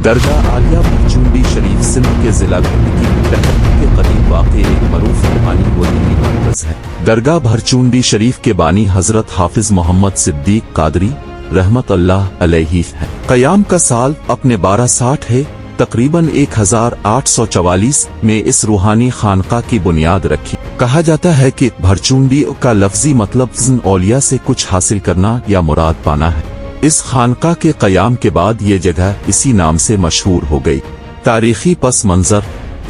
درگاہ عالیہ بھرچونڈی شریف سندھ کے ضلع گھٹکی تحت کے قریب واقع ایک معروف روحانی و دینی مرکز ہے۔ درگاہ بھرچونڈی شریف کے بانی حضرت حافظ محمد صدیق قادری رحمت اللہ علیہ ہے۔ قیام کا سال اپنے 1260 ہے۔ تقریباً 1844 میں اس روحانی خانقاہ کی بنیاد رکھی۔ کہا جاتا ہے کہ بھرچونڈی کا لفظی مطلب اولیاء سے کچھ حاصل کرنا یا مراد پانا ہے۔ اس خانقاہ کے قیام کے بعد یہ جگہ اسی نام سے مشہور ہو گئی۔ تاریخی پس منظر،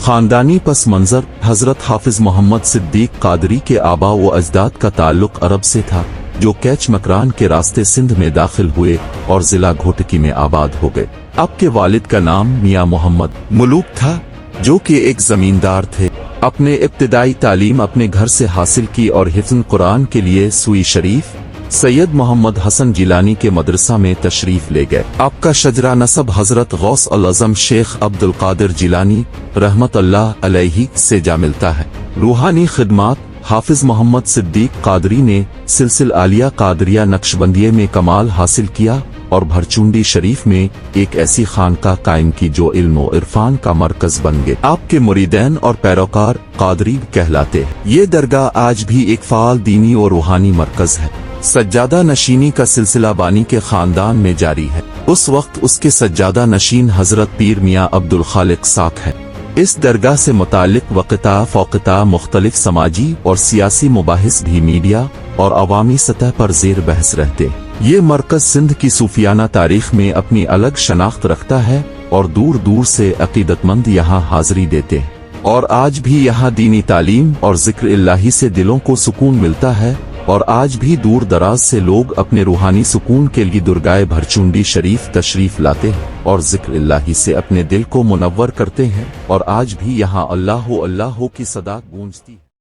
خاندانی پس منظر، حضرت حافظ محمد صدیق قادری کے آباء و اجداد کا تعلق عرب سے تھا، جو کیچ مکران کے راستے سندھ میں داخل ہوئے اور ضلع گھوٹکی میں آباد ہو گئے۔ آپ کے والد کا نام میاں محمد ملوک تھا، جو کہ ایک زمیندار تھے۔ اپنے ابتدائی تعلیم اپنے گھر سے حاصل کی اور حفظ قرآن کے لیے سوئی شریف سید محمد حسن جیلانی کے مدرسہ میں تشریف لے گئے۔ آپ کا شجرہ نسب حضرت غوث العظم شیخ عبد القادر جیلانی رحمت اللہ علیہ سے جا ملتا ہے۔ روحانی خدمات، حافظ محمد صدیق قادری نے سلسلہ عالیہ قادریہ نقشبندیہ میں کمال حاصل کیا اور بھرچونڈی شریف میں ایک ایسی خانقاہ قائم کی جو علم و عرفان کا مرکز بن گئے۔ آپ کے مریدین اور پیروکار قادری کہلاتے ہیں۔ یہ درگاہ آج بھی ایک فعال دینی اور روحانی مرکز ہے۔ سجادہ نشینی کا سلسلہ بانی کے خاندان میں جاری ہے۔ اس وقت اس کے سجادہ نشین حضرت پیر میاں عبد الخالق ساکھ ہے۔ اس درگاہ سے متعلق وقتہ فوقتہ مختلف سماجی اور سیاسی مباحث بھی میڈیا اور عوامی سطح پر زیر بحث رہتے ہیں۔ یہ مرکز سندھ کی صوفیانہ تاریخ میں اپنی الگ شناخت رکھتا ہے اور دور دور سے عقیدت مند یہاں حاضری دیتے ہیں، اور آج بھی یہاں دینی تعلیم اور ذکر الہی سے دلوں کو سکون ملتا ہے، اور آج بھی دور دراز سے لوگ اپنے روحانی سکون کے لیے درگاہ بھرچونڈی شریف تشریف لاتے ہیں اور ذکر الہی سے اپنے دل کو منور کرتے ہیں، اور آج بھی یہاں اللہ اللہ کی صدا گونجتی ہے۔